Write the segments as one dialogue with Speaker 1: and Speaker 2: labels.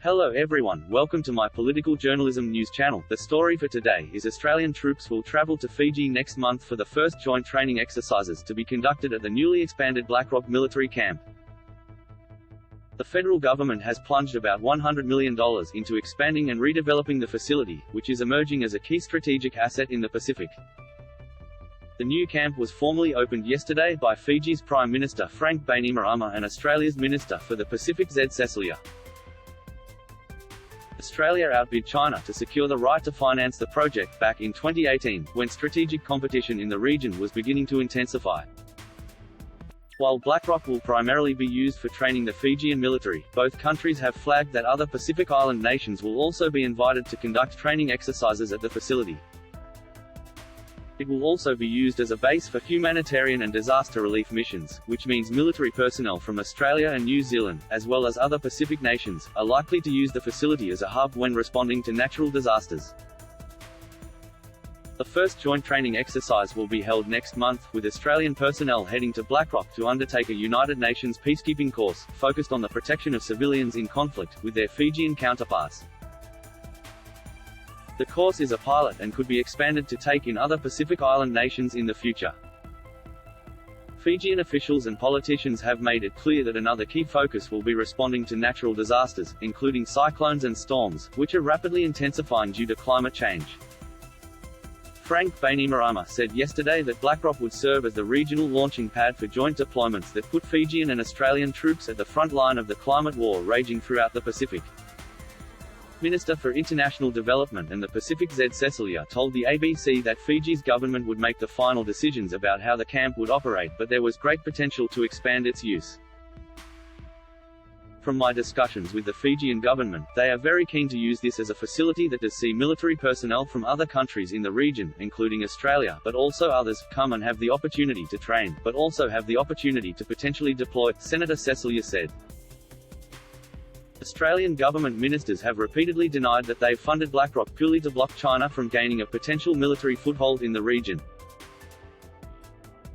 Speaker 1: Hello everyone, welcome to my political journalism news channel. The story for today is Australian troops will travel to Fiji next month for the first joint training exercises to be conducted at the newly expanded Blackrock military camp. The federal government has plunged about $100 million into expanding and redeveloping the facility, which is emerging as a key strategic asset in the Pacific. The new camp was formally opened yesterday by Fiji's Prime Minister Frank Bainimarama and Australia's Minister for the Pacific Z. Cecilia. Australia outbid China to secure the right to finance the project back in 2018, when strategic competition in the region was beginning to intensify. While Blackrock will primarily be used for training the Fijian military, both countries have flagged that other Pacific Island nations will also be invited to conduct training exercises at the facility. It will also be used as a base for humanitarian and disaster relief missions, which means military personnel from Australia and New Zealand, as well as other Pacific nations, are likely to use the facility as a hub when responding to natural disasters. The first joint training exercise will be held next month, with Australian personnel heading to Blackrock to undertake a United Nations peacekeeping course, focused on the protection of civilians in conflict, with their Fijian counterparts. The course is a pilot and could be expanded to take in other Pacific Island nations in the future. Fijian officials and politicians have made it clear that another key focus will be responding to natural disasters, including cyclones and storms, which are rapidly intensifying due to climate change. Frank Bainimarama said yesterday that Blackrock would serve as the regional launching pad for joint deployments that put Fijian and Australian troops at the front line of the climate war raging throughout the Pacific. Minister for International Development and the Pacific Z. Cecilia told the ABC that Fiji's government would make the final decisions about how the camp would operate, but there was great potential to expand its use. From my discussions with the Fijian government, they are very keen to use this as a facility that does see military personnel from other countries in the region, including Australia, but also others, come and have the opportunity to train, but also have the opportunity to potentially deploy, Senator Cecilia said. Australian government ministers have repeatedly denied that they funded Blackrock purely to block China from gaining a potential military foothold in the region.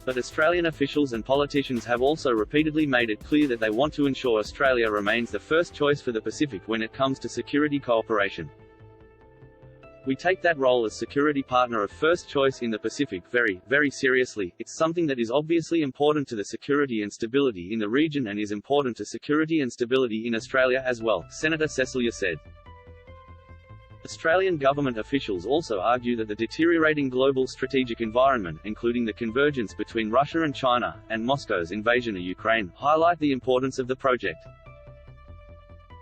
Speaker 1: But Australian officials and politicians have also repeatedly made it clear that they want to ensure Australia remains the first choice for the Pacific when it comes to security cooperation. We take that role as security partner of first choice in the Pacific very, very seriously. It's something that is obviously important to the security and stability in the region and is important to security and stability in Australia as well, Senator Cecilia said. Australian government officials also argue that the deteriorating global strategic environment, including the convergence between Russia and China, and Moscow's invasion of Ukraine, highlight the importance of the project.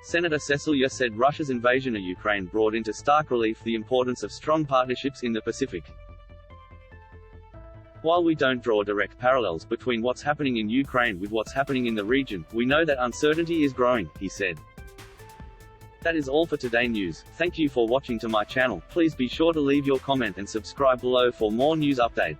Speaker 1: Senator Cecilia said Russia's invasion of Ukraine brought into stark relief the importance of strong partnerships in the Pacific. While we don't draw direct parallels between what's happening in Ukraine with what's happening in the region, we know that uncertainty is growing, he said. That is all for today news. Thank you for watching to my channel. Please be sure to leave your comment and subscribe below for more news update.